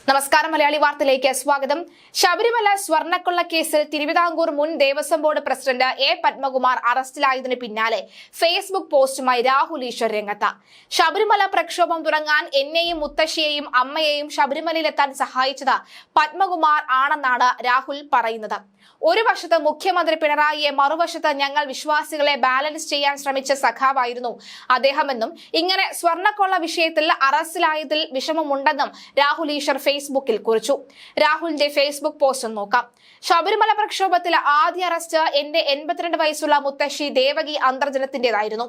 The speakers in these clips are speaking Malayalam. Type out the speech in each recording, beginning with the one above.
നമസ്കാരം, മലയാളി വാർത്തയിലേക്ക് സ്വാഗതം. ശബരിമല സ്വർണ്ണക്കൊള്ള കേസിൽ തിരുവിതാംകൂർ മുൻ Devaswom board president A Padmakumar അറസ്റ്റിലായതിനു പിന്നാലെ ഫേസ്ബുക്ക് പോസ്റ്റുമായി രാഹുൽ ഈശ്വർ രംഗത്ത്. ശബരിമല പ്രക്ഷോഭം തുടങ്ങാൻ എന്നെയും മുത്തശ്ശിയെയും അമ്മയെയും ശബരിമലയിലെത്താൻ സഹായിച്ചത് പത്മകുമാർ ആണെന്നാണ് രാഹുൽ പറയുന്നത്. ഒരു വശത്ത് മുഖ്യമന്ത്രി പിണറായിയെ, മറുവശത്ത് ഞങ്ങൾ വിശ്വാസികളെ ബാലൻസ് ചെയ്യാൻ ശ്രമിച്ച സഖാവായിരുന്നു അദ്ദേഹമെന്നും ഇങ്ങനെ സ്വർണ്ണക്കൊള്ള വിഷയത്തിൽ അറസ്റ്റിലായതിൽ വിഷമമുണ്ടെന്നും രാഹുൽ ഈശ്വർ ഫേസ്ബുക്കിൽ കുറിച്ചു. രാഹുലിന്റെ ഫേസ്ബുക്ക് പോസ്റ്റ് നോക്കാം. ശബരിമല പ്രക്ഷോഭത്തിലെ ആദ്യ അറസ്റ്റ് എന്റെ 82 വയസ്സുള്ള മുത്തശ്ശി ദേവകി അന്തർജനത്തിന്റേതായിരുന്നു.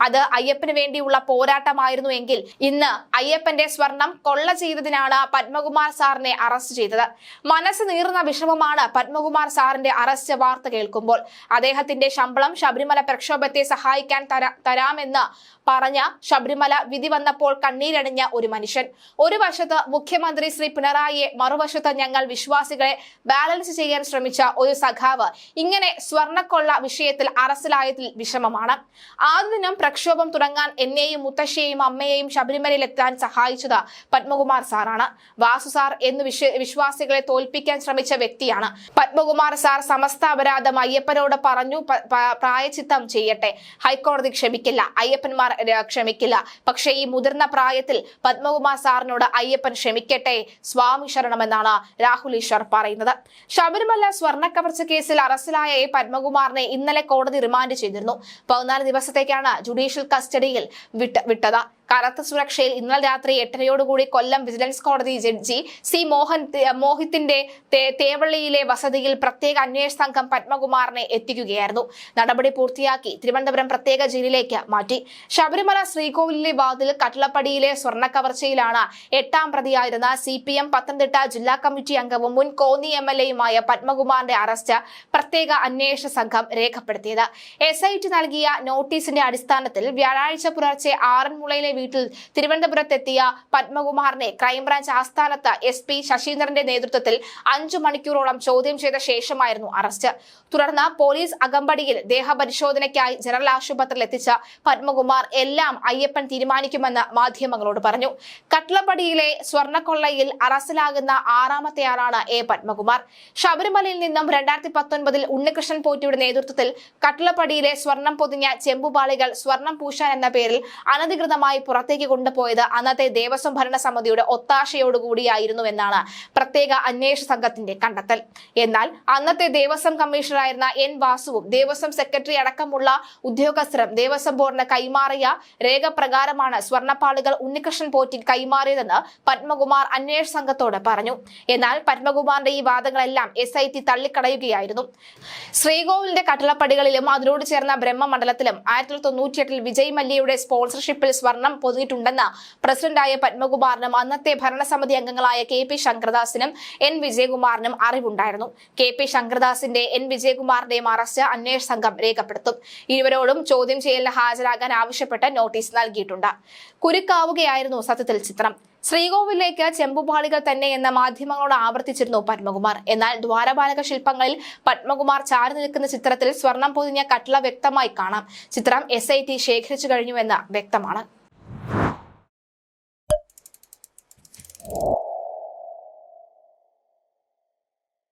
അത് അയ്യപ്പന് വേണ്ടിയുള്ള പോരാട്ടമായിരുന്നു എങ്കിൽ ഇന്ന് അയ്യപ്പന്റെ സ്വർണം കൊള്ള ചെയ്തതിനാണ് പത്മകുമാർ സാറിനെ അറസ്റ്റ് ചെയ്തത്. മനസ്സ് നീറുന്ന വിഷമമാണ് പത്മകുമാർ സാറിന്റെ അറസ്റ്റ് വാർത്ത കേൾക്കുമ്പോൾ. അദ്ദേഹത്തിന്റെ ശമ്പളം ശബരിമല പ്രക്ഷോഭത്തെ സഹായിക്കാൻ തരാമെന്ന് പറഞ്ഞ ശബരിമല വിധി വന്നപ്പോൾ കണ്ണീരണിഞ്ഞ ഒരു മനുഷ്യൻ. ഒരു വശത്ത് മുഖ്യമന്ത്രി ശ്രീ പിണറായിയെ, മറുവശത്ത് ഞങ്ങൾ വിശ്വാസികളെ ബാലൻസ് ചെയ്യാൻ ശ്രമിച്ച ഒരു സഖാവ് ഇങ്ങനെ സ്വർണ്ണക്കൊള്ള വിഷയത്തിൽ അറസ്റ്റിലായതിൽ വിഷമമാണ്. ആദ്യം പ്രക്ഷോഭം തുടങ്ങാൻ എന്നെയും മുത്തശ്ശിയെയും അമ്മയെയും ശബരിമലയിലെത്താൻ സഹായിച്ചത് പത്മകുമാർ സാറാണ്. വാസു സാർ എന്ന് വിശ്വാസികളെ തോൽപ്പിക്കാൻ ശ്രമിച്ച വ്യക്തിയാണ്. പത്മകുമാർ സാർ സമസ്ത അപരാധം അയ്യപ്പനോട് പറഞ്ഞു പ്രായച്ചിത്തം ചെയ്യട്ടെ, ഹൈക്കോടതി ക്ഷമിക്കില്ല, അയ്യപ്പന്മാർ ക്ഷമിക്കില്ല. പക്ഷേ ഈ മുതിർന്ന പ്രായത്തിൽ പത്മകുമാർ സാറിനോട് അയ്യപ്പൻ ക്ഷമിക്കട്ടെ, സ്വാമി ശരണമെന്നാണ് രാഹുൽ ഈശ്വർ പറയുന്നത്. ശബരിമല സ്വർണ്ണ കവർച്ച കേസിൽ അറസ്റ്റിലായ എ പത്മകുമാറിനെ ഇന്നലെ കോടതി റിമാൻഡ് ചെയ്തിരുന്നു. 14 ദിവസത്തേക്കാണ് ജുഡീഷ്യൽ കസ്റ്റഡിയിൽ വിട്ടത്. കനത്ത സുരക്ഷയിൽ ഇന്നലെ രാത്രി 8:30യോടുകൂടി കൊല്ലം വിജിലൻസ് കോടതി ജഡ്ജി സി മോഹിത്തിന്റെ തേവള്ളിയിലെ വസതിയിൽ പ്രത്യേക അന്വേഷണ സംഘം പത്മകുമാറിനെ എത്തിക്കുകയായിരുന്നു. നടപടി പൂർത്തിയാക്കി തിരുവനന്തപുരം പ്രത്യേക ജയിലിലേക്ക് മാറ്റി. ശബരിമല ശ്രീകോവിലിലെ വാതിൽ കട്ടിളപ്പടിയിലെ സ്വർണ്ണ കവർച്ചയിലാണ് 8ാം പ്രതിയായിരുന്ന CPM പത്തനംതിട്ട ജില്ലാ കമ്മിറ്റി അംഗവും മുൻ കോന്നി MLAയുമായ പത്മകുമാറിന്റെ അറസ്റ്റ് പ്രത്യേക അന്വേഷണ സംഘം രേഖപ്പെടുത്തിയത്. SIT നൽകിയ നോട്ടീസിന്റെ അടിസ്ഥാനത്തിൽ വ്യാഴാഴ്ച പുലർച്ചെ ആറന്മുളയിലെ വീട്ടിൽ തിരുവനന്തപുരത്തെത്തിയ പത്മകുമാറിനെ ക്രൈംബ്രാഞ്ച് ആസ്ഥാനത്ത് SP ശശീന്ദ്രന്റെ നേതൃത്വത്തിൽ 5 മണിക്കൂറോളം ചോദ്യം ചെയ്ത ശേഷമായിരുന്നു അറസ്റ്റ്. തുടർന്ന് പോലീസ് അകമ്പടിയിൽ ദേഹപരിശോധനയ്ക്കായി ജനറൽ ആശുപത്രിയിൽ എത്തിച്ച പത്മകുമാർ എല്ലാം അയ്യപ്പൻ തീരുമാനിക്കുമെന്ന് മാധ്യമങ്ങളോട് പറഞ്ഞു. കട്ടിളപ്പടിയിലെ സ്വർണ്ണക്കൊള്ളയിൽ അറസ്റ്റിലാകുന്ന 6ാമത്തെ ആളാണ് എ പത്മകുമാർ. ശബരിമലയിൽ നിന്നും 2019 ഉണ്ണികൃഷ്ണൻ പോറ്റിയുടെ നേതൃത്വത്തിൽ കട്ടിളപ്പടിയിലെ സ്വർണം പൊതിഞ്ഞ ചെമ്പുപാളികൾ സ്വർണം പൂശാൻ എന്ന പേരിൽ അനധികൃതമായി പുറത്തേക്ക് കൊണ്ടുപോയത് അന്നത്തെ ദേവസ്വം ഭരണസമിതിയുടെ ഒത്താശയോടുകൂടിയായിരുന്നുവെന്നാണ് പ്രത്യേക അന്വേഷണ സംഘത്തിന്റെ കണ്ടെത്തൽ. എന്നാൽ അന്നത്തെ ദേവസ്വം കമ്മീഷണറായിരുന്ന N വാസുവും ദേവസ്വം സെക്രട്ടറി അടക്കമുള്ള ഉദ്യോഗസ്ഥരും ദേവസ്വം ബോർഡിന് കൈമാറിയ രേഖ പ്രകാരമാണ് സ്വർണ്ണപ്പാളികൾ ഉണ്ണികൃഷ്ണൻ പോറ്റി കൈമാറിയതെന്ന് പത്മകുമാർ അന്വേഷണ സംഘത്തോട് പറഞ്ഞു. എന്നാൽ പത്മകുമാറിന്റെ ഈ വാദങ്ങളെല്ലാം SIT തള്ളിക്കളയുകയായിരുന്നു. ശ്രീകോവിലിന്റെ കട്ടിളപ്പടികളിലും അതിനോട് ചേർന്ന ബ്രഹ്മമണ്ഡലത്തിലും 1998 വിജയ് മല്യയുടെ സ്പോൺസർഷിപ്പിൽ സ്വർണം പൊതിഞ്ഞിട്ടുണ്ടെന്ന് പ്രസിഡന്റായ പത്മകുമാറിനും അന്നത്തെ ഭരണസമിതി അംഗങ്ങളായ KP ശങ്കരദാസിനും N വിജയകുമാറിനും അറിവുണ്ടായിരുന്നു. KP ശങ്കരദാസിന്റെ N വിജയകുമാറിന്റെയും അറസ്റ്റ് അന്വേഷണ സംഘം രേഖപ്പെടുത്തും. ഇരുവരോടും ചോദ്യം ചെയ്യലിന് ഹാജരാകാൻ ആവശ്യപ്പെട്ട് നോട്ടീസ് നൽകിയിട്ടുണ്ട്. കുരുക്കാവുകയായിരുന്നു സത്യത്തിൽ ചിത്രം. ശ്രീകോവിലേക്ക് ചെമ്പുപാളികൾ തന്നെ എന്ന മാധ്യമങ്ങളോട് ആവർത്തിച്ചിരുന്നു പത്മകുമാർ. എന്നാൽ ദ്വാരപാലക ശില്പങ്ങളിൽ പത്മകുമാർ ചാരി നിൽക്കുന്ന ചിത്രത്തിൽ സ്വർണം പൊതിഞ്ഞ കട്ടിള വ്യക്തമായി കാണാം. ചിത്രം SIT ശേഖരിച്ചു കഴിഞ്ഞുവെന്ന് വ്യക്തമാണ്.